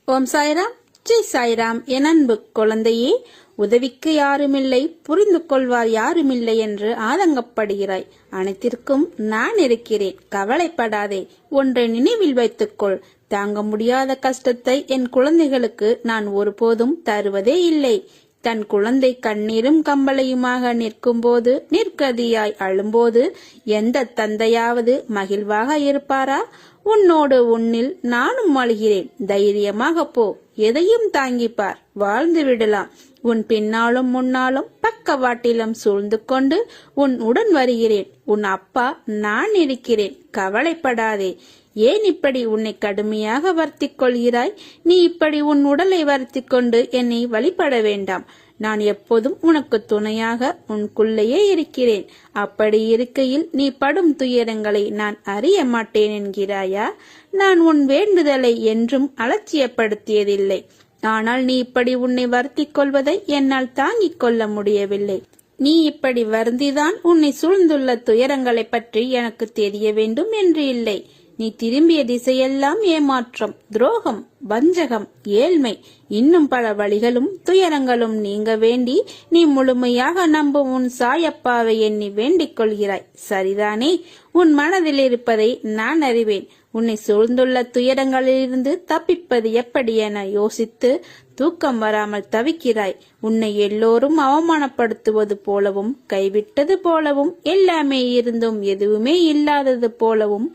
ஓம் சாய்ராம், ஜெய் சாய்ராம். என் அன்பு குழந்தையே, உதவிக்கு யாருமில்லை, புரிந்து கொள்வார் யாருமில்லை என்று ஆதங்கப்படுகிறாய். அனைத்திற்கும் நான் இருக்கிறேன், கவலைப்படாதே. ஒன்றை நினைவில் வைத்துக்கொள், தாங்க முடியாத கஷ்டத்தை என் குழந்தைகளுக்கு நான் ஒருபோதும் தருவதே இல்லை. தன் குழந்தை கண்ணீரும் கம்பளையுமாக நிற்கும் போது, நிற்கதியாய் அழும்போது எந்த தந்தையாவது மகிழ்வாக இருப்பாரா? உன்னோடு உன்னில் நானும் அழுகிறேன். தைரியமாக போ, எதையும் தாங்கிப்பார், வாழ்ந்து விடலாம். உன் பின்னாலும் முன்னாலும் பக்கவாட்டிலும் சூழ்ந்து கொண்டு உன் உடன் வருகிறேன். உன் அப்பா நான் இருக்கிறேன், கவலைப்படாதே. ஏன் இப்படி உன்னை கடுமையாக வருத்திக் கொள்கிறாய்? நீ இப்படி உன் உடலை வருத்திக் கொண்டு என்னை வழிபட வேண்டாம். நான் எப்போதும் உனக்கு துணையாக உனக்குள்ளேயே இருக்கிறேன். அப்படி இருக்கையில் நீ படும் துயரங்களை நான் அறிய மாட்டேன் என்கிறாயா? நான் உன் வேண்டுதலை என்றும் அலட்சியப்படுத்தியதில்லை. ஆனால் நீ இப்படி உன்னை வருத்திக் கொள்வதை என்னால் தாங்கிக் கொள்ள முடியவில்லை. நீ இப்படி வருந்திதான் உன்னை சூழ்ந்துள்ள துயரங்களை பற்றி எனக்கு தெரிய வேண்டும் என்று இல்லை. நீ திரும்பிய திசையெல்லாம் ஏமாற்றம், துரோகம், வஞ்சகம், ஏழ்மை, இன்னும் பல வழிகளும் துயரங்களும் நீங்க வேண்டி நீ முழுமையாக நம்பும் உன் சாயப்பாவை எண்ணி வேண்டிக் கொள்கிறாய். சரிதானே? உன் மனதில் இருப்பதை நான் அறிவேன். உன்னை சூழ்ந்துள்ள துயரங்களிலிருந்து தப்பிப்பது எப்படி என யோசித்து தூக்கம் வராமல் தவிக்கிறாய். உன்னை எல்லோரும் அவமானப்படுத்துவது போலவும், கைவிட்டது போலவும், எல்லாமே இருந்தும் எதுவுமே இல்லாதது போலவும்,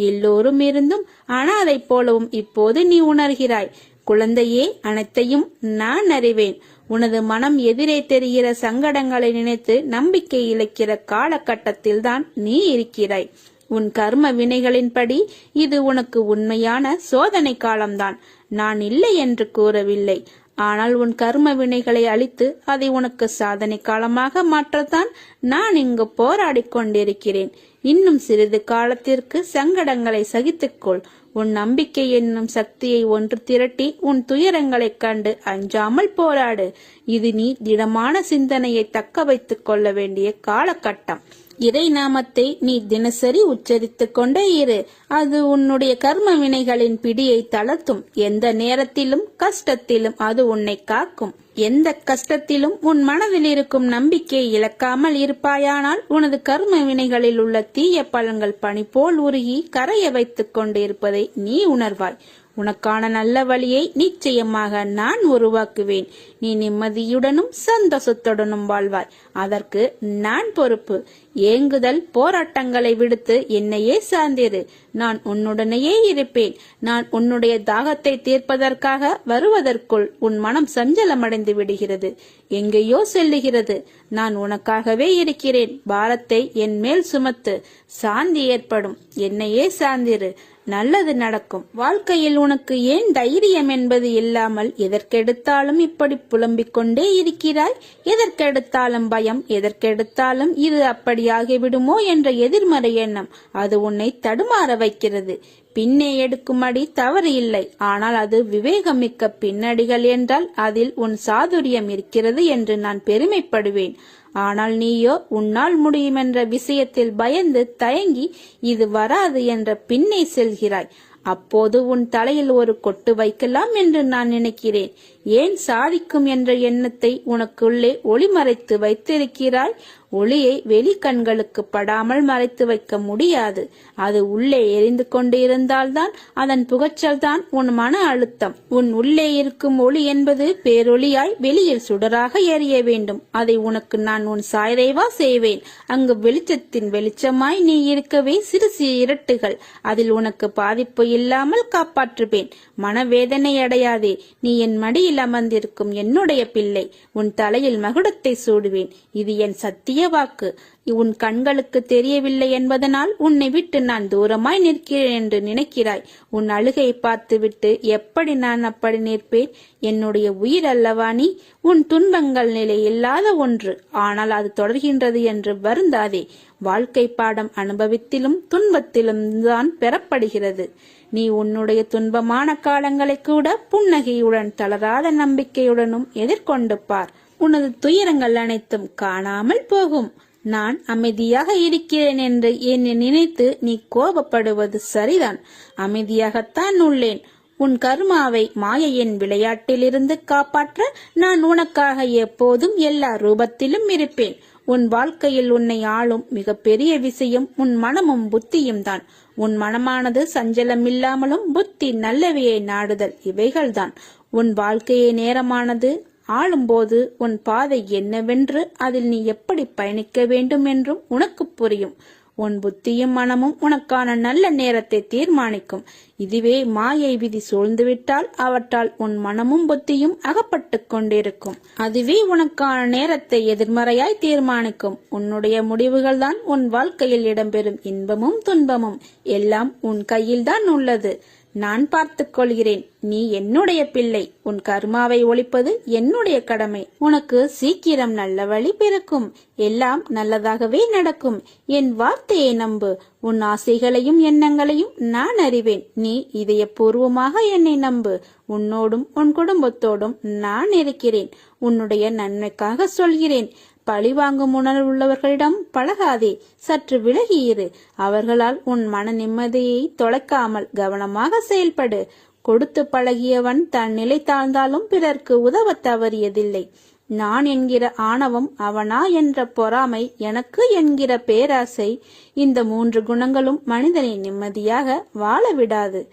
எல்லோரும் இருந்தும் அனாதை போலவும் இப்போது நீ உணர்கிறாய். குழந்தையே, அனைத்தையும் நான் அறிவேன். உனது மனம் எதிரே தெரிகிற சங்கடங்களை நினைத்து நம்பிக்கை இழக்கிற காலகட்டத்தில்தான் நீ இருக்கிறாய். உன் கர்ம வினைகளின்படி இது உனக்கு உண்மையான சோதனை காலம்தான். நான் இல்லை என்று கூறவில்லை. ஆனால் உன் கர்ம வினைகளை அழித்து அதை உனக்கு சாதனை காலமாக மாற்றத்தான் நான் இங்கு போராடி கொண்டிருக்கிறேன். இன்னும் சிறிது காலத்திற்கு சங்கடங்களை சகித்துக்கொள். உன் நம்பிக்கை என்னும் சக்தியை ஒன்று திரட்டி உன் துயரங்களைக் கண்டு அஞ்சாமல் போராடு. இது நீ திடமான சிந்தனையை தக்க வைத்துக் கொள்ள வேண்டிய காலகட்டம். இறை நாமத்தை நீ தினசரி உச்சரித்துக் கொண்டே இரு. அது உன்னுடைய கர்ம வினைகளின் பிடியை தளர்த்தும். எந்த நேரத்திலும் கஷ்டத்திலும் அது உன்னை காக்கும். எந்த கஷ்டத்திலும் உன் மனதில் இருக்கும் நம்பிக்கையை இழக்காமல் இருப்பாயானால் உனது கர்ம வினைகளில் உள்ள தீய பலன்கள் பனி போல் உருகி கரைய வைத்துக் கொண்டு இருப்பதை நீ உணர்வாய். உனக்கான நல்ல வழியை நிச்சயமாக நான் உருவாக்குவேன். நீ நிம்மதியுடனும் சந்தோஷத்துடனும் வாழ்வாய். அதற்கு நான் பொறுப்பு. ஏங்குதல், போராட்டங்களை விடுத்து என்னையே சார்ந்திரு. நான் உன்னுடனேயே இருப்பேன். நான் உன்னுடைய தாகத்தை தீர்ப்பதற்காக வருவதற்குள் உன் மனம் சஞ்சலமடைந்து விடுகிறது, எங்கேயோ செல்லுகிறது. நான் உனக்காகவே இருக்கிறேன். பாரத்தை என் மேல் சுமத்து, சாந்தி ஏற்படும். என்னையே சார்ந்திரு, நல்லது நடக்கும். வாழ்க்கையில் உனக்கு ஏன் தைரியம் என்பது இல்லாமல் எதற்கெடுத்தாலும் இப்படி புலம்பிக் கொண்டே இருக்கிறாய்? எதற்கெடுத்தாலும் பயம், எதற்கெடுத்தாலும் இது அப்படியாகிவிடுமோ என்ற எதிர்மறை எண்ணம், அது உன்னை தடுமாற வைக்கிறது. பின்னே எடுக்கும் அடி தவறு இல்லை, ஆனால் அது விவேகமிக்க பின்னடிகள் என்றால் அதில் உன் சாதுரியம் இருக்கிறது என்று நான் பெருமைப்படுவேன். ஆனால் நீயோ உன்னால் முடியும் என்ற விஷயத்தில் பயந்து தயங்கி இது வராது என்ற பின்னே செல்கிறாய். அப்போது உன் தலையில் ஒரு கொட்டு வைக்கலாம் என்று நான் நினைக்கிறேன். ஏன் சாதிக்கும் என்ற எண்ணத்தை உனக்குள்ளே ஒளிமறைத்து வைத்திருக்கிறாய்? ஒளியை வெளி கண்களுக்கு படாமல் மறைத்து வைக்க முடியாது. அது உள்ளே எரிந்து கொண்டு இருந்தால்தான் அதன் புகைச்சல் தான் உன் மன அழுத்தம். உன் உள்ளே இருக்கும் ஒளி என்பது பேரொளியாய் வெளியில் சுடராக எரிய வேண்டும். அதை உனக்கு நான் உன் சாய்றைவா செய்வேன். அங்கு வெளிச்சத்தின் வெளிச்சமாய் நீ இருக்கவே சிறு சிறு இரட்டுகள், அதில் உனக்கு பாதிப்பு இல்லாமல் காப்பாற்றுவேன். மனவேதனை அடையாதே. நீ என் மடியில் அமர்ந்திருக்கும் என்னுடைய பிள்ளை. உன் தலையில் மகுடத்தை சூடுவேன். இது என் சத்திய வாக்கு. உன் கண்களுக்கு தெரியவில்லை என்பதனால் உன்னை விட்டு நான் தூரமாய் நிற்கிறேன் என்று நினைக்கிறாய். உன் அழுகையை பார்த்துவிட்டு எப்படி நான் அப்படி நிற்பேன்? என்னுடைய உயிர் அல்லவா நீ? உன் துன்பங்கள் நிலை இல்லாத ஒன்று, ஆனால் அது தொடர்கின்றது என்று வருந்தாதே. வாழ்க்கை பாடம் அனுபவத்திலும் துன்பத்திலும் தான் பெறப்படுகிறது. நீ உன்னுடைய துன்பமான காலங்களை கூட புன்னகையுடன், தளராத நம்பிக்கையுடனும் எதிர்கொண்டு பார். உனது துயரங்கள் அனைத்தும் காணாமல் போகும். நான் அமைதியாக இருக்கிறேன் என்று என்னை நினைத்து நீ கோபப்படுவது சரிதான். அமைதியாகத்தான் உள்ளேன். உன் கர்மாவை மாயையின் விளையாட்டிலிருந்து காப்பாற்ற நான் உனக்காக எப்போதும் எல்லா ரூபத்திலும் இருப்பேன். உன் வாழ்க்கையில் உன்னை ஆளும் மிகப்பெரிய விஷயம் உன் மனமும் புத்தியும் தான். உன் மனமானது சஞ்சலமில்லாமலும் புத்தி நல்லவையை நாடுதல் இவைகள்தான். உன் வாழ்க்கையை நேரமானது ஆளும்போது உன் பாதை என்னவென்று அதில் நீ எப்படி பயணிக்க வேண்டும் என்றும் உனக்கு புரியும். உன் புத்தியும் மனமும் உனக்கான நல்ல நேரத்தை தீர்மானிக்கும். இதுவே மாயை விதி சூழ்ந்துவிட்டால் அவற்றால் உன் மனமும் புத்தியும் அகப்பட்டு கொண்டிருக்கும். அதுவே உனக்கான நேரத்தை எதிர்மறையாய் தீர்மானிக்கும். உன்னுடைய முடிவுகள் தான் உன் வாழ்க்கையில் இடம்பெறும் இன்பமும் துன்பமும் எல்லாம் உன் கையில்தான் உள்ளது. நான் பார்த்துக் கொள்கிறேன். நீ என்னுடைய பிள்ளை. உன் கர்மாவை ஒழிப்பது என்னுடைய கடமை. உனக்கு சீக்கிரம் நல்ல வழி பிறக்கும். எல்லாம் நல்லதாகவே நடக்கும். என் வார்த்தையை நம்பு. உன் ஆசைகளையும் எண்ணங்களையும் நான் அறிவேன். நீ இதயபூர்வமாக என்னை நம்பு. உன்னோடும் உன் குடும்பத்தோடும் நான் இருக்கிறேன். உன்னுடைய நன்மைக்காக சொல்கிறேன். பழிவாங்கும் உணர்வுள்ளவர்களிடம் பழகாதே. சற்று விலகியிரு. அவர்களால் உன் மன நிம்மதியை தொலைக்காமல் கவனமாக செயல்படு. கொடுத்து பழகியவன் தன் நிலை தாழ்ந்தாலும் பிறர்க்கு உதவ தவறியதில்லை. நான் என்கிற ஆணவம், அவனா என்ற பொறாமை, எனக்கு என்கிற பேராசை, இந்த 3 குணங்களும் மனிதனை நிம்மதியாக வாழ விடாது.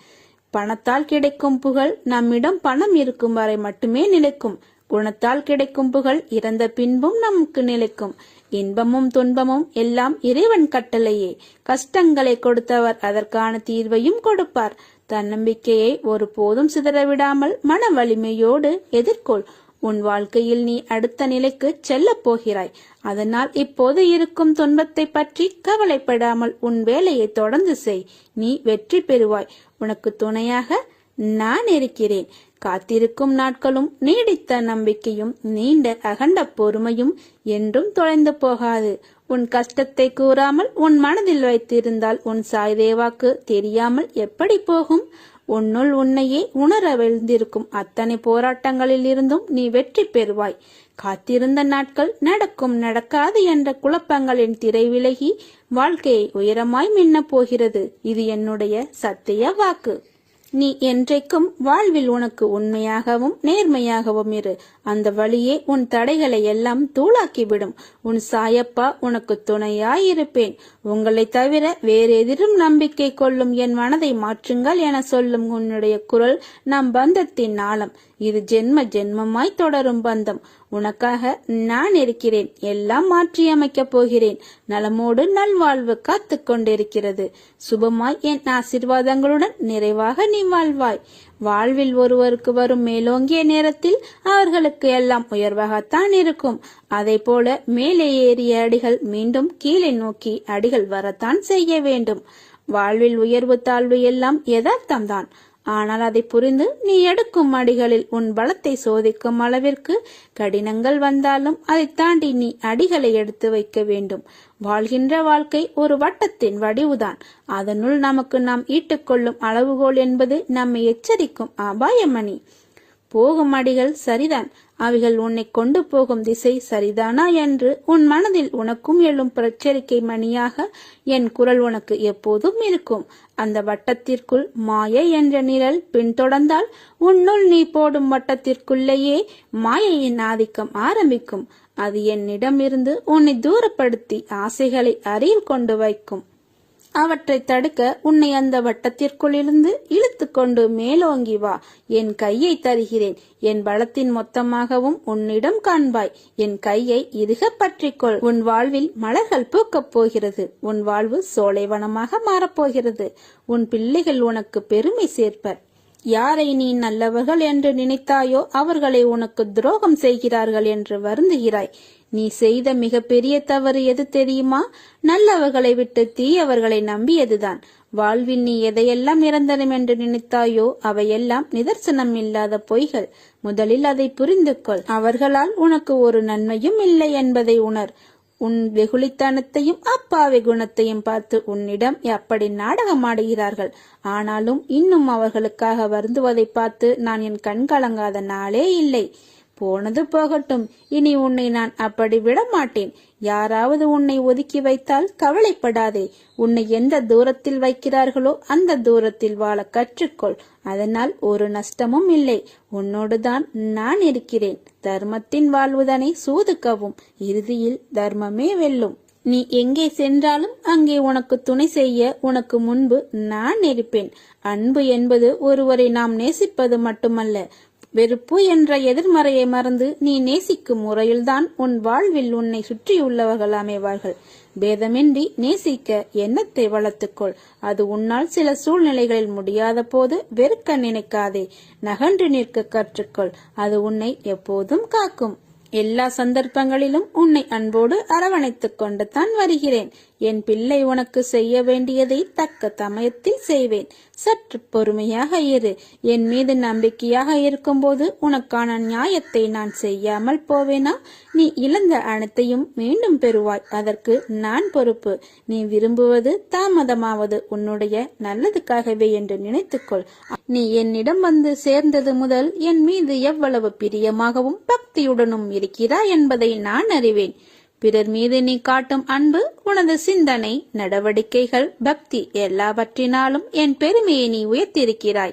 பணத்தால் கிடைக்கும் புகழ் நம்மிடம் பணம் இருக்கும் வரை மட்டுமே நிலைக்கும். குணத்தால் கிடைக்கும் புகழ் இறந்த பின்பும் நமக்கு நிலைக்கும். இன்பமும் துன்பமும் எல்லாம் இறைவன் கட்டளையே. கஷ்டங்களை கொடுத்தவர் அதற்கான தீர்வையும் கொடுப்பார். தன்னம்பிக்கையை ஒருபோதும் சிதறவிடாமல் மன வலிமையோடு எதிர்கொள். உன் வாழ்க்கையில் நீ அடுத்த நிலைக்கு செல்ல போகிறாய். அதனால் இப்போது இருக்கும் துன்பத்தை பற்றி கவலைப்படாமல் உன் வேலையை தொடர்ந்து செய். நீ வெற்றி பெறுவாய். உனக்கு துணையாக நான் இருக்கிறேன். காத்திருக்கும் நாட்களும் நீடித்த நம்பிக்கையும் நீண்ட அகண்ட பொறுமையும் என்றும் தொலைந்து போகாது. உன் கஷ்டத்தை கூறாமல் உன் மனதில் வைத்திருந்தால் உன் சாய்தேவாக்கு தெரியாமல் எப்படி போகும்? உன்னுள் உன்னையே உணர விழுந்திருக்கும் அத்தனை போராட்டங்களில் இருந்தும் நீ வெற்றி பெறுவாய். காத்திருந்த நாட்கள் நடக்கும் நடக்காது என்ற குழப்பங்களின் திரை விலகி வாழ்க்கையை உயரமாய் மின்னப் போகிறது. இது என்னுடைய சத்திய வாக்கு. நீ என்றைக்கும் வாழ்வில் உனக்கு உண்மையாகவும் நேர்மையாகவும் இரு. அந்த வழியே உன் தடைகளை எல்லாம் தூளாக்கிவிடும். உன் சாயப்பா உனக்கு துணையாயிருப்பேன். உங்களை தவிர வேறெதிரும் நம்பிக்கை கொள்ளும் என் மனதை மாற்றுங்கள் என சொல்லும் உன்னுடைய குரல் நம் பந்தத்தின் ஆழம். இது ஜென்ம ஜென்மமாய் தொடரும் பந்தம். உனக்காக நான் இருக்கிறேன். எல்லாம் மாற்றியமைக்கப் போகிறேன். நலமோடு நல்வாழ்வு காத்து கொண்டிருக்கிறது. சுபமாய் என் ஆசீர்வாதங்களுடன் நிறைவாக நீ வாழ்வாய். வாழ்வில் ஒருவருக்கு வரும் மேலோங்கிய நேரத்தில் அவர்களுக்கு எல்லாம் உயர்வாகத்தான் இருக்கும். அதை போல மேலே ஏறிய அடிகள் மீண்டும் கீழே நோக்கி அடிகள் வரத்தான் செய்ய வேண்டும். வாழ்வில் உயர்வு தாழ்வு எல்லாம் யதார்த்தம்தான். ஆனால் அதை புரிந்து நீ எடுக்கும் அடிகளில் உன் பலத்தை சோதிக்கும் அளவிற்கு கடினங்கள் வந்தாலும் அதை தாண்டி நீ அடிகளை எடுத்து வைக்க வேண்டும். வாழ்கின்ற வாழ்க்கை ஒரு வட்டத்தின் வடிவுதான். அதனுள் நமக்கு நாம் ஈட்டுக்கொள்ளும் அளவுகோல் என்பது நம்மை எச்சரிக்கும் அபாயமணி. போகும் அடிகள் சரிதான். அவைகள் உன்னை கொண்டு போகும் திசை சரிதானா என்று உன் மனதில் உனக்கும் எழும் எச்சரிக்கை மணியாக என் குரல் உனக்கு எப்போதும் இருக்கும். அந்த வட்டத்திற்குள் மாயை என்ற நிழல் பின்தொடர்ந்தால் உன்னுள் நீ போடும் வட்டத்திற்குள்ளேயே மாயையின் ஆதிக்கம் ஆரம்பிக்கும். அது என்னிடமிருந்து உன்னை தூரப்படுத்தி ஆசைகளை அருகில் கொண்டு வைக்கும். அவற்றை தடுக்க உன்னை அந்த வட்டத்திற்குள் இருந்து இழுத்து கொண்டு மேலோங்கி வா. என் கையை தருகிறேன். என் பலத்தின் மொத்தமாகவும் உன்னிடம் காண்பாய். என் கையை இறுக பற்றிக்கொள். உன் வாழ்வில் மலர்கள் பூக்கப் போகிறது. உன் வாழ்வு சோலைவனமாக மாறப்போகிறது. உன் பிள்ளைகள் உனக்கு பெருமை சேர்ப்பர். யாரை நீ நல்லவர்கள் என்று நினைத்தாயோ அவர்களை உனக்கு துரோகம் செய்கிறார்கள் என்று வருந்துகிறாய். நீ செய்த மிக பெரிய தவறு எது தெரியுமா? நல்லவர்களை விட்டு தீயவர்களை நம்பியதுதான். வாழ்வில் நீ எதையெல்லாம் நிரந்தரம் என்று நினைத்தாயோ அவையெல்லாம் நிதர்சனம் இல்லாத பொய்கள். முதலில் அதை புரிந்து கொள். அவர்களால் உனக்கு ஒரு நன்மையும் இல்லை என்பதை உணர். உன் வெகுளித்தனத்தையும் அப்பாவி குணத்தையும் பார்த்து உன்னிடம் அப்படி நாடகமாடுகிறார்கள். ஆனாலும் இன்னும் அவர்களுக்காக வருந்துவதை பார்த்து நான் என் கண் கலங்காத நாளே இல்லை. போனது போகட்டும். இனி உன்னை நான் அப்படி விட மாட்டேன். யாராவது உன்னை ஒதுக்கி வைத்தால் கவலைப்படாதே. உன்னை எந்த தூரத்தில் வைக்கிறார்களோ அந்த தூரத்தில் வாழ கற்றுக்கொள். அதனால் ஒரு நஷ்டமும் இல்லை. உன்னோடுதான் நான் இருக்கிறேன். தர்மத்தின் வாழ்வுதனை சூதுக்கவும். இறுதியில் தர்மமே வெல்லும். நீ எங்கே சென்றாலும் அங்கே உனக்கு துணை செய்ய உனக்கு முன்பு நான் இருப்பேன். அன்பு என்பது ஒருவரை நாம் நேசிப்பது மட்டுமல்ல. வெறுப்பு என்ற எதிர்மறையை மறந்து நீ நேசிக்கும் முறையில்தான் உன் வாழ்வில் உன்னை சுற்றியுள்ளவர்கள் அமைவார்கள். பேதமின்றி நேசிக்க எண்ணத்தை வளர்த்துக்கொள். அது உன்னால் சில சூழ்நிலைகளில் முடியாத போது வெறுக்க நினைக்காதே. நகன்று நிற்க கற்றுக்கொள். அது உன்னை எப்போதும் காக்கும். எல்லா சந்தர்ப்பங்களிலும் உன்னை அன்போடு அரவணைத்துக் கொண்டு தான் வருகிறேன். என் பிள்ளை, உனக்கு செய்ய வேண்டியதை தக்க சமயத்தில் செய்வேன். சற்று பொறுமையாக இரு. என் மீது நம்பிக்கையாக இருக்கும்போது உனக்கான நியாயத்தை நான் செய்யாமல் போவேனா? நீ இழந்த அனைத்தையும் மீண்டும் பெறுவாய். அதற்கு நான் பொறுப்பு. நீ விரும்புவது தாமதமாவது உன்னுடைய நல்லதுக்காகவே என்று நினைத்துக்கொள். நீ என்னிடம் வந்து சேர்ந்தது முதல் என் மீது எவ்வளவு பிரியமாகவும் பக்தியுடனும் இருக்கிறாய் என்பதை நான் அறிவேன். பிறர் மீது நீ காட்டும் அன்பு, உனது சிந்தனை, நடவடிக்கைகள், பக்தி எல்லாவற்றினாலும் என் பெருமையை நீ உயர்த்தியிருக்கிறாய்.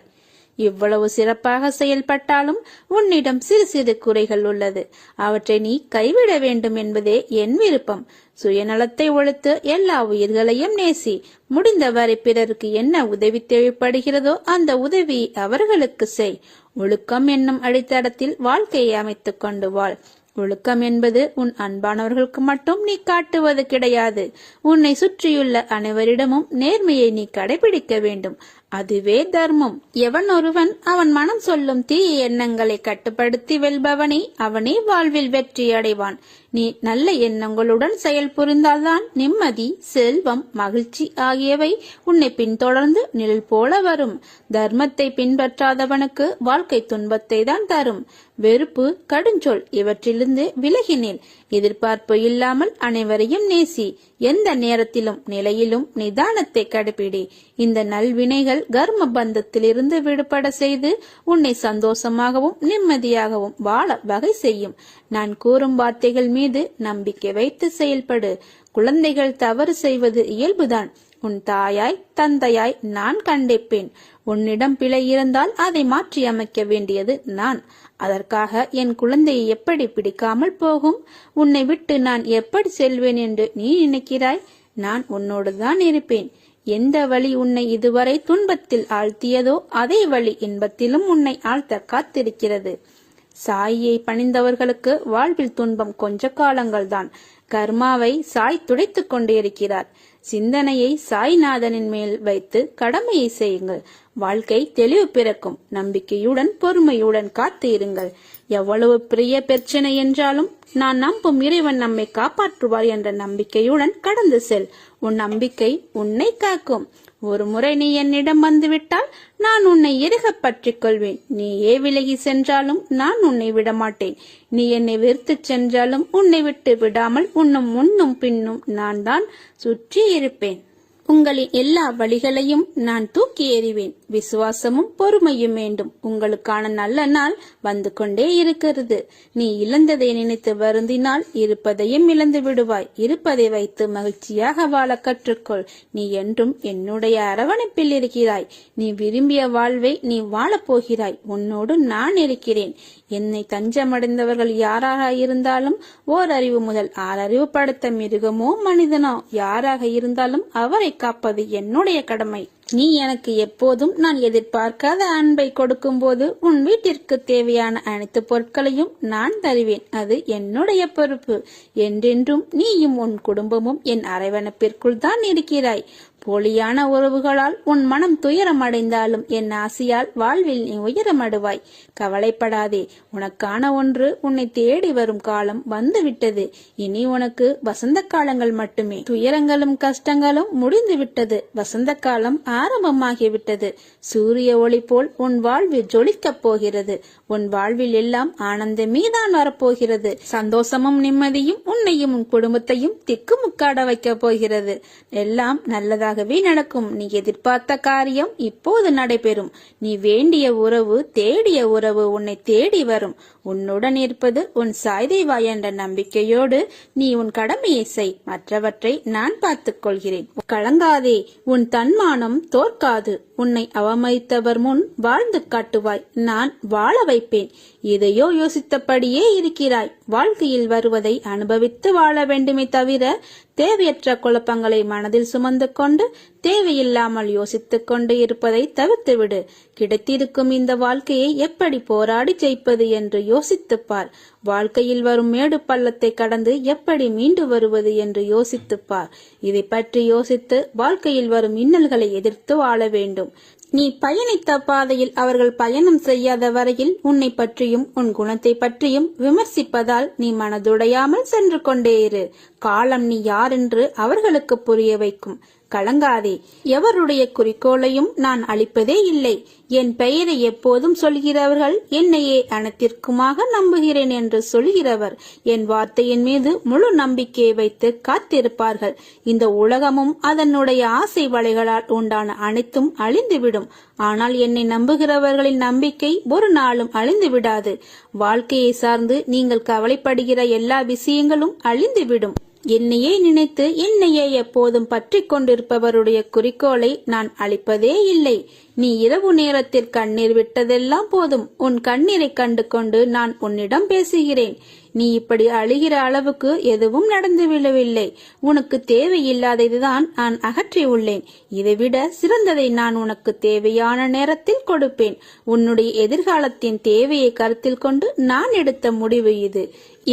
இவ்வளவு சிறப்பாக செயல்பட்டாலும் உன்னிடம் சிறு சிறு குறைகள் உள்ளது. அவற்றை நீ கைவிட வேண்டும் என்பதே என் விருப்பம். சுயநலத்தை ஒழித்து எல்லா உயிர்களையும் நேசி. முடிந்தவரை பிறருக்கு என்ன உதவி தேவைப்படுகிறதோ அந்த உதவி அவர்களுக்கு செய். ஒழுக்கம் என்னும் அடித்தளத்தில் வாழ்க்கையை அமைத்துக் கொண்டு வாழ். ஒழுக்கம் என்பது உன் அன்பானவர்களுக்கு மட்டும் நீ காட்டுவது கிடையாது. உன்னை சுற்றியுள்ள அனைவரிடமும் நேர்மையை நீ கடைபிடிக்க வேண்டும். அதுவே தர்மம். எவன் ஒருவன் அவன் மனம் சொல்லும் தீய எண்ணங்களை கட்டுப்படுத்தி வெல்பவனே அவனே வாழ்வில் வெற்றி அடைவான். நீ நல்ல எண்ணங்களுடன் செயல் புரிந்தால்தான் நிம்மதி, செல்வம், மகிழ்ச்சி ஆகியவை உன்னை பின்தொடர்ந்து நிழல் போல வரும். தர்மத்தை பின்பற்றாதவனுக்கு வாழ்க்கை துன்பத்தை தான் தரும். வெறுப்பு, கடுஞ்சொல் இவற்றிலிருந்து விலகினேன். எதிர்பார்ப்பு இல்லாமல் அனைவரையும் நேசி. எந்த நேரத்திலும் நிலையிலும் நிதானத்தை கடைபிடி. இந்த நல்வினைகள் கர்ம பந்தத்திலிருந்து விடுபட செய்து உன்னை சந்தோஷமாகவும் நிம்மதியாகவும் வாழ வகை செய்யும். நான் கூறும் வார்த்தைகள் மீது நம்பிக்கை வைத்து செயல்படு. குழந்தைகள் தவறு செய்வது இயல்புதான். உன் தாயாய் தந்தையாய் நான் கண்டிப்பேன். உன்னிடம் பிழை இருந்தால் அதை மாற்றி அமைக்க வேண்டியது நான். அதற்காக என் குழந்தையை எப்படி பிடிக்காமல் போகும்? உன்னை விட்டு நான் எப்படி செல்வேன் என்று நீ நினைக்கிறாய்? நான் உன்னோடுதான் இருப்பேன். எந்த வழி உன்னை இதுவரை துன்பத்தில் ஆழ்த்தியதோ அதே வழி இன்பத்திலும் உன்னை ஆழ்த்த காத்திருக்கிறது. சாயை பணிந்தவர்களுக்கு வாழ்வில் துன்பம் கொஞ்ச காலங்கள்தான். கர்மாவை சாய் துடைத்துக் கொண்டே இருக்கிறார். சிந்தனையை சாய்நாதனின் மேல் வைத்து கடமையை செய்யுங்கள். வாழ்க்கை தெளிவு பிறக்கும். நம்பிக்கையுடன் பொறுமையுடன் காத்து இருங்கள். எவ்வளவு பெரிய பிரச்சனை என்றாலும் நான் நம்பும் இறைவன் நம்மை காப்பாற்றுவார் என்ற நம்பிக்கையுடன் கடந்து செல். உன் நம்பிக்கை உன்னை காக்கும். ஒரு முறை நீ என்னிடம் வந்துவிட்டால் நான் உன்னை இறுக பற்றிக் கொள்வேன். நீயே விலகி சென்றாலும் நான் உன்னை விடமாட்டேன். நீ என்னை வெறுத்து சென்றாலும் உன்னை விட்டு விடாமல் உன்னும் முன்னும் பின்னும் நான் தான் சுற்றி இருப்பேன். உங்களின் எல்லா வழிகளையும் நான் தூக்கி எறிவேன். விசுவாசமும் பொறுமையும் வேண்டும். உங்களுக்கான நல்ல நாள் வந்து கொண்டே இருக்கிறது. நீ இழந்ததை நினைத்து வருந்தினால் இருப்பதையும் இழந்து விடுவாய். இருப்பதை வைத்து மகிழ்ச்சியாக வாழ கற்றுக்கொள். நீ என்றும் என்னுடைய அரவணைப்பில் இருக்கிறாய். நீ விரும்பிய வாழ்வை நீ வாழப் போகிறாய். உன்னோடு நான் இருக்கிறேன். என்னை தஞ்சமடைந்தவர்கள் யாராக இருந்தாலும் ஓரறிவு முதல் 6 அறிவு படைத்த மிருகமோ மனிதனோ யாராக இருந்தாலும் அவரை காப்பது என்னுடைய கடமை. நீ எனக்கு எப்போதும் நான் எதிர்பார்க்காத அன்பை கொடுக்கும் போது உன் வீட்டிற்கு தேவையான அனைத்து பொருட்களையும் நான் தருவேன். அது என்னுடைய பொறுப்பு. என்றென்றும் நீயும் உன் குடும்பமும் என் அரவணைப்பிற்குள் தான் இருக்கிறாய். போலியான உறவுகளால் உன் மனம் துயரம் அடைந்தாலும் என் ஆசையால் வாழ்வில் நீ உயரமடுவாய். கவலைப்படாதே. உனக்கான ஒன்று உன்னை தேடி வரும் காலம் வந்துவிட்டது. இனி உனக்கு வசந்த காலங்கள் மட்டுமே. துயரங்களும் கஷ்டங்களும் முடிந்து விட்டது. வசந்த காலம் ஆரம்பமாகிவிட்டது. சூரிய ஒளி போல் உன் வாழ்வில் ஜொலிக்கப் போகிறது. உன் வாழ்வில் எல்லாம் ஆனந்தமே தான் வரப்போகிறது. சந்தோஷமும் நிம்மதியும் உன்னையும் உன் குடும்பத்தையும் திக்குமுக்காட வைக்க போகிறது. எல்லாம் நல்லதாக தானாகவே நடக்கும். நீ எதிர்பார்த்த காரியம் இப்போது நடைபெறும். நீ வேண்டிய உறவு, தேடிய உறவு உன்னை தேடி வரும். உன்னுடன் இருப்பது உன் சாய்தேவா என்ற நம்பிக்கையோடு நீ உன் கடமையை செய். மற்றவற்றை நான் பார்த்துக் கொள்கிறேன். கலங்காதே, உன் தன்மானம் தோற்காது. உன்னை அவமதித்தவர் முன் வாழ்ந்து காட்டுவாய். நான் வாழ வைப்பேன். எதையோ யோசித்தபடியே இருக்கிறாய். வாழ்க்கையில் வருவதை அனுபவித்து வாழ வேண்டுமே தவிர தேவையற்ற குழப்பங்களை மனதில் சுமந்து கொண்டு தேவையில்லாமல் யோசித்துக் கொண்டு இருப்பதை தவிர்த்துவிடு. கிடைத்திருக்கும் இந்த வாழ்க்கையை எப்படி போராடி ஜெயிப்பது என்று யோசித்துப்பார். வாழ்க்கையில் வரும் மேடு பள்ளத்தை கடந்து எப்படி மீண்டு வருவது என்று யோசித்துப்பார். இதை பற்றி யோசித்து வாழ்க்கையில் வரும் இன்னல்களை எதிர்த்து வாழ வேண்டும். நீ பயணித்த பாதையில் அவர்கள் பயணம் செய்யாத வரையில் உன்னை பற்றியும் உன் குணத்தை பற்றியும் விமர்சிப்பதால் நீ மனதுடையாமல் சென்று கொண்டே இரு. காலம் நீ யாரென்று அவர்களுக்கு புரிய வைக்கும். கலங்காதே, எவருடைய குறிக்கோளையும் நான் அளிப்பதே இல்லை. என் பெயரை எப்போதும் சொல்கிறவர்கள் என்னையே அனைத்திற்குமாக நம்புகிறேன் என்று சொல்கிறவர் என் வார்த்தையின் மீது முழு நம்பிக்கையை வைத்து காத்திருப்பார்கள். இந்த உலகமும் அதனுடைய ஆசை வலைகளால் உண்டான அனைத்தும் அழிந்துவிடும். ஆனால் என்னை நம்புகிறவர்களின் நம்பிக்கை ஒரு நாளும் அழிந்து விடாது. வாழ்க்கையை சார்ந்து நீங்கள் கவலைப்படுகிற எல்லா விஷயங்களும் அழிந்துவிடும். என்னையே நினைத்து என்னையே எப்போதும் பற்றி கொண்டிருப்பவருடைய குறிக்கோளை நான் அளிப்பதே இல்லை. நீ இரவு நேரத்தில் கண்ணீர் விட்டதெல்லாம் போதும். உன் கண்ணீரை கண்டு கொண்டு நான் உன்னிடம் பேசுகிறேன். நீ இப்படி அழுகிற அளவுக்கு எதுவும் நடந்து விழவில்லை. உனக்கு தேவையில்லாததுதான் நான் அகற்றி உள்ளேன். இதைவிட சிறந்ததை நான் உனக்கு தேவையான நேரத்தில் கொடுப்பேன். உன்னுடைய எதிர்காலத்தின் தேவையை கருத்தில் கொண்டு நான் எடுத்த முடிவு இது.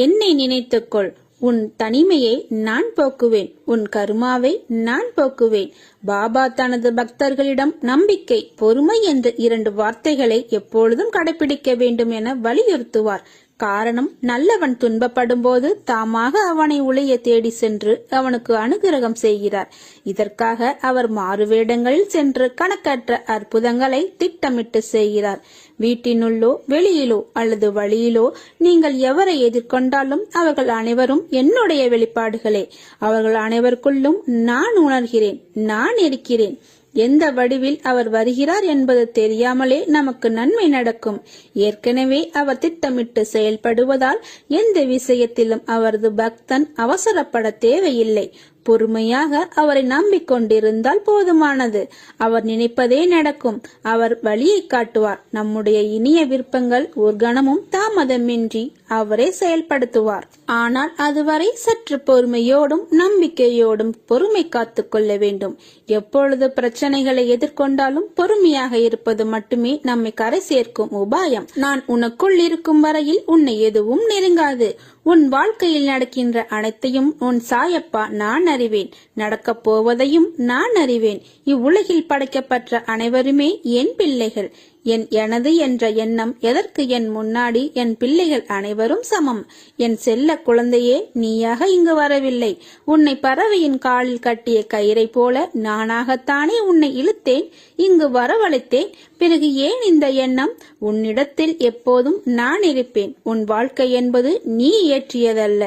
என்னை நினைத்துக்கொள். உன் தனிமையை நான் போக்குவேன். உன் கருமாவை நான் போக்குவேன். பாபா தனது பக்தர்களிடம் நம்பிக்கை, பொறுமை என்ற 2 வார்த்தைகளை எப்பொழுதும் கடைபிடிக்க வேண்டும் என வலியுறுத்துவார். காரணம், நல்லவன் துன்பப்படும் போது தாமாக அவனை உளைய தேடி சென்று அவனுக்கு அனுகிரகம் செய்கிறார். இதற்காக அவர் மாறுவேடங்களில் சென்று கணக்கற்ற அற்புதங்களை திட்டமிட்டு செய்கிறார். வீட்டினுள்ளோ வெளியிலோ அல்லது வழியிலோ நீங்கள் எவரை எதிர்கொண்டாலும் அவர்கள் அனைவரும் என்னுடைய வெளிப்பாடுகளே. அவர்கள் அனைவருக்குள்ளும் நான் உணர்கிறேன், நான் இருக்கிறேன். எந்த வடிவில் அவர் வருகிறார் என்பது தெரியாமலே நமக்கு நன்மை நடக்கும். ஏற்கனவே அவர் திட்டமிட்டு செயல்படுவதால் எந்த விஷயத்திலும் அவரது பக்தன் அவசரப்பட தேவையில்லை. பொறுமையாக அவரை நம்பிக்கொண்டிருந்தால் போதுமானது. அவர் நினைப்பதே நடக்கும். அவர் வழியை காட்டுவார். நம்முடைய இனிய விருப்பங்கள் ஒரு கணமும் தாமதமின்றி அவரே செயல்படுத்துவார். ஆனால் அதுவரை சற்று பொறுமையோடும் நம்பிக்கையோடும் பொறுமை காத்து கொள்ள வேண்டும். எப்பொழுது பிரச்சனைகளை எதிர்கொண்டாலும் பொறுமையாக இருப்பது மட்டுமே நம்மை கரை சேர்க்கும் உபாயம். நான் உனக்குள் இருக்கும் வரையில் உன்னை எதுவும் நெருங்காது. உன் வாழ்க்கையில் நடக்கின்ற அனைத்தையும் உன் சாயப்பா நான் அறிவேன். நடக்கப் போவதையும் நான் அறிவேன். இவ்வுலகில் படைக்கப்பட்ட அனைவருமே என் பிள்ளைகள். எனது என்ற எண்ணம் எதற்கு என் முன்னாடி என் பிள்ளைகள் அனைவரும் சமம். என் செல்ல குழந்தையே, நீயாக இங்கு வரவில்லை. உன்னை பறவையின் காலில் கட்டிய கயிறை போல நானாகத்தானே உன்னை இழுத்தேன், இங்கு வரவழைத்தேன். பிறகு ஏன் இந்த எண்ணம்? உன்னிடத்தில் எப்போதும் நான் இருப்பேன். உன் வாழ்க்கை என்பது நீ இயற்றியதல்ல,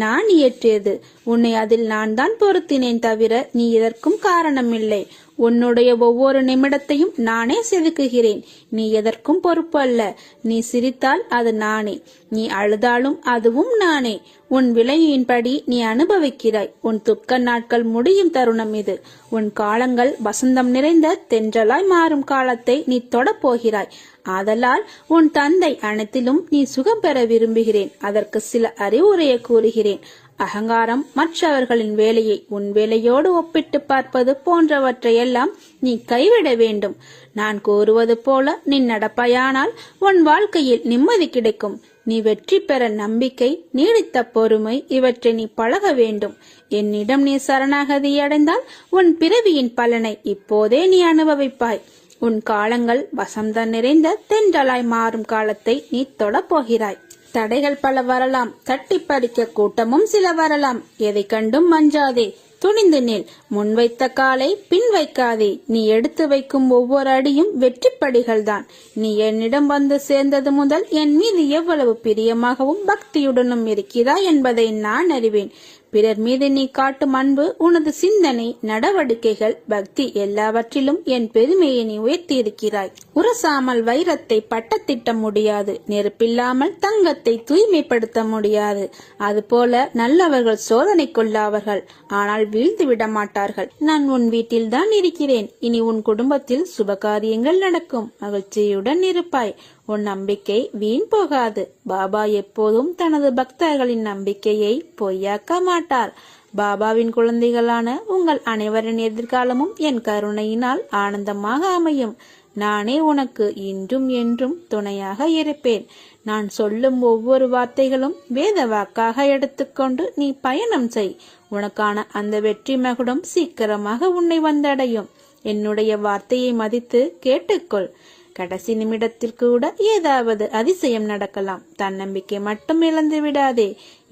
நான் இயற்றியது. உன்னை அதில் நான் தான் பொருத்தினேன் தவிர நீ எதற்கும் காரணமில்லை. உன்னுடைய ஒவ்வொரு நிமிடத்தையும் நானே செதுக்குகிறேன். நீ எதற்கும் பொறுப்பு அல்ல. நீ சிரித்தால் அது நானே, நீ அழுதாலும் அதுவும் நானே. உன் விளையின்படி நீ அனுபவிக்கிறாய். உன் துக்க நாட்கள் முடியும் தருணம் இது. உன் காலங்கள் வசந்தம் நிறைந்த தென்றலாய் மாறும் காலத்தை நீ தொடப்போகிறாய். ஆதலால் உன் தந்தை அனைத்திலும் நீ சுகம் பெற விரும்புகிறேன். அதற்கு சில அறிவுரையை கூறுகிறேன். அகங்காரம், மற்றவர்களின் வேலையை உன் வேலையோடு ஒப்பிட்டு பார்ப்பது போன்றவற்றையெல்லாம் நீ கைவிட வேண்டும். நான் கூறுவது போல நீ நடப்பாயானால் உன் வாழ்க்கையில் நிம்மதி கிடைக்கும். நீ வெற்றி பெற நம்பிக்கை, நீடித்த பொறுமை இவற்றை நீ பழக வேண்டும். என்னிடம் நீ சரணாகதி அடைந்தால் உன் பிறவியின் பலனை இப்போதே நீ அனுபவிப்பாய். உன் காலங்கள் வசந்தம் நிறைந்த தென்றலாய் மாறும் காலத்தை நீ தொடப்போகிறாய். தடைகள் பல வரலாம். தட்டி பறிக்க கூட்டமும் சில வரலாம். எதை கண்டும் மஞ்சாதே, துணிந்து நில். முன்வைத்த காலை பின் வைக்காதே. நீ எடுத்து வைக்கும் ஒவ்வொரு அடியும் வெற்றி படிகள் தான். நீ என்னிடம் வந்து சேர்ந்தது முதல் என் மீது எவ்வளவு பிரியமாகவும் பக்தியுடனும் இருக்கிறாய் என்பதை நான் அறிவேன். பிறர் மீது நீ காட்டும் அன்பு, உனது சிந்தனை, நடவடிக்கைகள், பக்தி எல்லாவற்றிலும் என் பெருமையை நீ உயர்த்தி இருக்கிறாய். உரசாமல் வைரத்தை பட்டத்திட்ட முடியாது, நெருப்பில்லாமல் தங்கத்தை தூய்மைப்படுத்த முடியாது. அதுபோல நல்லவர்கள் சோதனைக்குள்ளாவர்கள், ஆனால் வீழ்ந்து விட மாட்டார்கள். நான் உன் வீட்டில் தான் இருக்கிறேன். இனி உன் குடும்பத்தில் சுபகாரியங்கள் நடக்கும். மகிழ்ச்சியுடன் இருப்பாய். உன் நம்பிக்கை வீண் போகாது. பாபா எப்போதும் தனது பக்தர்களின் நம்பிக்கையை பொய்யாக்க மாட்டார். பாபாவின் குழந்தைகளான உங்கள் அனைவரின் எதிர்காலமும் என் கருணையினால் ஆனந்தமாக அமையும். நானே உனக்கு இன்றும் என்றும் துணையாக இருப்பேன். நான் சொல்லும் ஒவ்வொரு வார்த்தைகளும் வேத வாக்காக எடுத்துக்கொண்டு நீ பயணம் செய். உனக்கான அந்த வெற்றி மகுடம் சீக்கிரமாக உன்னை வந்தடையும். என்னுடைய வார்த்தையை மதித்து கேட்டுக்கொள். கடைசி நிமிடத்தில் கூட ஏதாவது அதிசயம் நடக்கலாம். தன்னம்பிக்கை மட்டும் இழந்து விடாதே.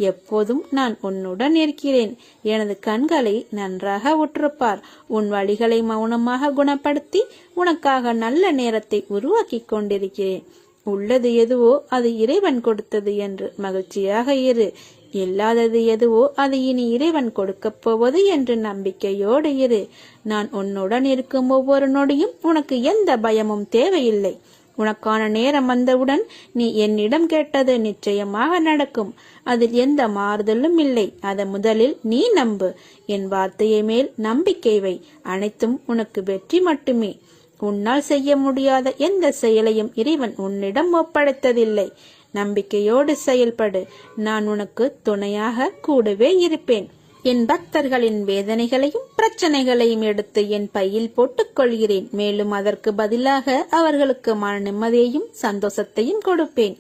எப்போதும் நான் உன்னுடன் இருக்கிறேன். எனது கண்களை நன்றாக உற்றுப்பார். உன் வழிகளை மௌனமாக குணப்படுத்தி உனக்காக நல்ல நேரத்தை உருவாக்கி கொண்டிருக்கிறேன். உள்ளது எதுவோ அது இறைவன் கொடுத்தது என்று மகிழ்ச்சியாக இரு. இல்லாதது எதுவோ அது இனி இறைவன் கொடுக்கப் போவது என்று நம்பிக்கையோடு இரு. நான் உன்னுடன் இருக்கும் ஒவ்வொரு நொடியும் உனக்கு எந்த பயமும் தேவையில்லை. உனக்கான நேரம் வந்தவுடன் நீ என்னிடம் கேட்டது நிச்சயமாக நடக்கும். அதில் எந்த மாறுதலும் இல்லை. அதை முதலில் நீ நம்பு. என் வார்த்தையை மேல் நம்பிக்கை வை. அனைத்தும் உனக்கு வெற்றி மட்டுமே. உன்னால் செய்ய முடியாத எந்த செயலையும் இறைவன் உன்னிடம் ஒப்படைத்ததில்லை. நம்பிக்கையோடு செயல்படு. நான் உனக்கு துணையாக கூடவே இருப்பேன். என் பக்தர்களின் வேதனைகளையும் பிரச்சனைகளையும் எடுத்து என் பையில் போட்டுக் கொள்கிறேன். மேலும் அதற்கு பதிலாக அவர்களுக்கு மன நிம்மதியையும் சந்தோஷத்தையும் கொடுப்பேன்.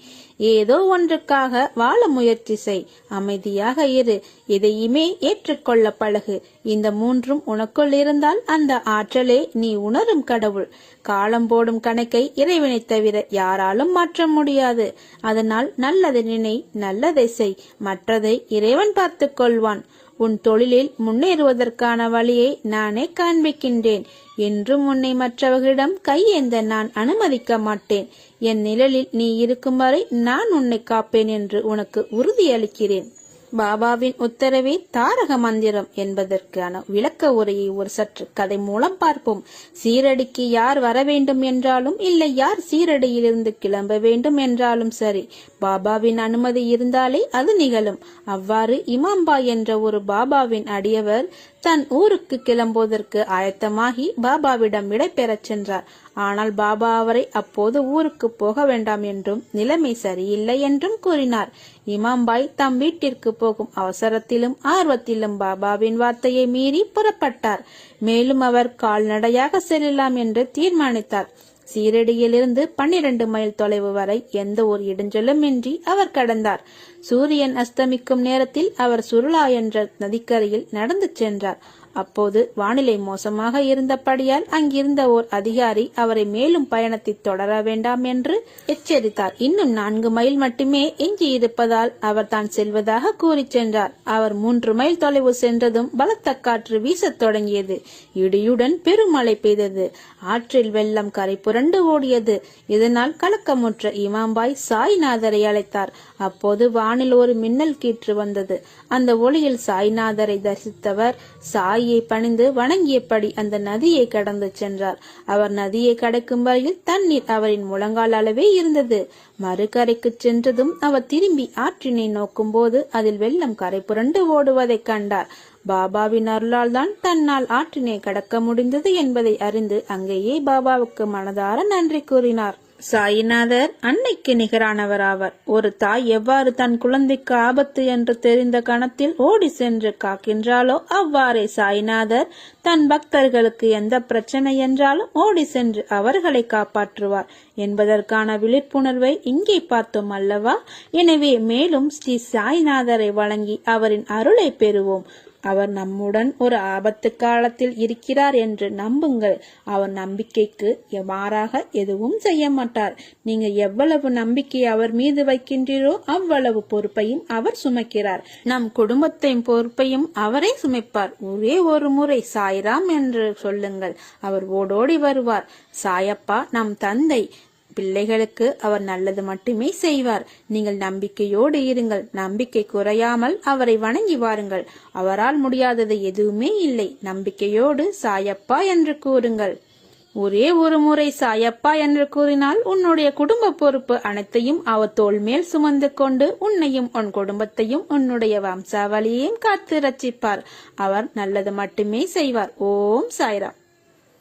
ஏதோ ஒன்றுக்காக வாழ முயற்சி செய். அமைதியாக இரு. எதையுமே ஏற்றுக்கொள்ள பழகு. இந்த மூன்றும் உனக்குள் இருந்தால் அந்த ஆற்றலே நீ உணரும் கடவுள். காலம் போடும் கணக்கை இறைவனை தவிர யாராலும் மாற்ற முடியாது. அதனால் நல்லதை நினை, நல்லதை செய். மற்றதை இறைவன் பார்த்துக் கொள்வான். உன் தொழிலில் முன்னேறுவதற்கான வழியை நானே காண்பிக்கின்றேன். என்றும் உன்னை மற்றவர்களிடம் கையேந்த நான் அனுமதிக்க மாட்டேன். என் நிழலில் நீ இருக்கும் வரை நான் உன்னை காப்பேன் என்று உனக்கு உறுதியளிக்கிறேன். பாபாவின் உத்தரவே தாரக மந்திரம் என்பதற்கான விளக்க உரையை ஒரு சற்று கதை மூலம் பார்ப்போம். சீரடிக்கு யார் வர வேண்டும் என்றாலும் இல்லை, யார் சீரடியிலிருந்து கிளம்ப வேண்டும் என்றாலும் சரி, பாபாவின் அனுமதி இருந்தாலே அது நிகழும். அவ்வாறு இமாம்பாய் என்ற ஒரு பாபாவின் அடியவர் தன் ஊருக்கு கிளம்புவதற்கு ஆயத்தமாகி பாபாவிடம் விடை பெறச் சென்றார். ஆனால் பாபா அவரை அப்போது ஊருக்கு போக வேண்டாம் என்றும் நிலைமை சரியில்லை என்றும் கூறினார். இமாம்பாய் தம் வீட்டிற்கு போகும் அவசரத்திலும் ஆர்வத்திலும் பாபாவின் வார்த்தையை மீறி புறப்பட்டார். மேலும் அவர் கால்நடையாக செல்லலாம் என்று தீர்மானித்தார். சீரடியிலிருந்து 12 மைல் தொலைவு வரை எந்த ஒரு இடைஞ்சலும் இன்றி அவர் கடந்தார். சூரியன் அஸ்தமிக்கும் நேரத்தில் அவர் சுருளா என்ற நதிக்கரையில் நடந்து சென்றார். அப்போது வானிலை மோசமாக இருந்தபடியால் அங்கிருந்த ஓர் அதிகாரி அவரை மேலும் பயணத்தை தொடர வேண்டாம் என்று எச்சரித்தார். இன்னும் 4 மைல் மட்டுமே எஞ்சி இருப்பதால் அவர் தான் செல்வதாக கூறி சென்றார். அவர் 3 மைல் தொலைவு சென்றதும் பலத்த காற்று வீசத் தொடங்கியது. இடியுடன் பெருமழை பெய்தது. ஆற்றில் வெள்ளம் கரை புரண்டு ஓடியது. இதனால் கலக்கமுற்ற இமாம்பாய் சாய்நாதரை அழைத்தார். அப்போது வானில் ஒரு மின்னல் கீற்று வந்தது. அந்த ஒளியில் சாய்நாதரை தரிசித்தவர் சாயை பணிந்து வணங்கியபடி அந்த நதியை கடந்து சென்றார். அவர் நதியை கடக்கும் வரையில் தண்ணீர் அவரின் முழங்கால் அளவே இருந்தது. மறுகரைக்கு சென்றதும் அவர் திரும்பி ஆற்றினை நோக்கும் போது அதில் வெள்ளம் கரை புரண்டு ஓடுவதை கண்டார். பாபாவின் அருளால் தான் தன்னால் ஆற்றினை கடக்க முடிந்தது என்பதை அறிந்து அங்கேயே பாபாவுக்கு மனதார நன்றி கூறினார். சாய்நாதர் அன்னைக்கு நிகரானவர் ஆவார். ஒரு தாய் எவ்வாறு தன் குழந்தைக்கு ஆபத்து என்று தெரிந்த கணத்தில் ஓடி சென்று காக்கின்றாலோ அவ்வாறே சாய்நாதர் தன் பக்தர்களுக்கு எந்த பிரச்சனை என்றாலும் ஓடி சென்று அவர்களை காப்பாற்றுவார் என்பதற்கான விழிப்புணர்வை இங்கே பார்த்தோம் அல்லவா? எனவே மேலும் ஸ்ரீ சாய்நாதரை வழங்கி அவரின் அருளை பெறுவோம். அவர் நம்முடன் ஒரு ஆபத்து காலத்தில் இருக்கிறார் என்று நம்புங்கள். அவர் நம்பிக்கைக்கு மாறாக எதுவும் செய்ய மாட்டார். நீங்க எவ்வளவு நம்பிக்கை அவர் மீது வைக்கின்றீரோ அவ்வளவு பொறுப்பையும் அவர் சுமக்கிறார். நம் குடும்பத்தின் பொறுப்பையும் அவரே சுமைப்பார். ஒரே ஒரு முறை சாய்ராம் என்று சொல்லுங்கள், அவர் ஓடோடி வருவார். சாயப்பா நம் தந்தை, பிள்ளைகளுக்கு அவர் நல்லது மட்டுமே செய்வார். நீங்கள் நம்பிக்கையோடு இருங்கள். நம்பிக்கை குறையாமல் அவரை வணங்கி வாருங்கள். அவரால் முடியாதது எதுவுமே இல்லை. நம்பிக்கையோடு சாயப்பா என்று கூறுங்கள். ஒரே ஒரு முறை சாயப்பா என்று கூறினால் உன்னுடைய குடும்ப பொறுப்பு அனைத்தையும் அவர் தோள் மேல் சுமந்து கொண்டு உன்னையும் உன் குடும்பத்தையும் உன்னுடைய வம்சாவளியையும் காத்து ரட்சிப்பார். அவர் நல்லது மட்டுமே செய்வார். ஓம் சாய்ராம்.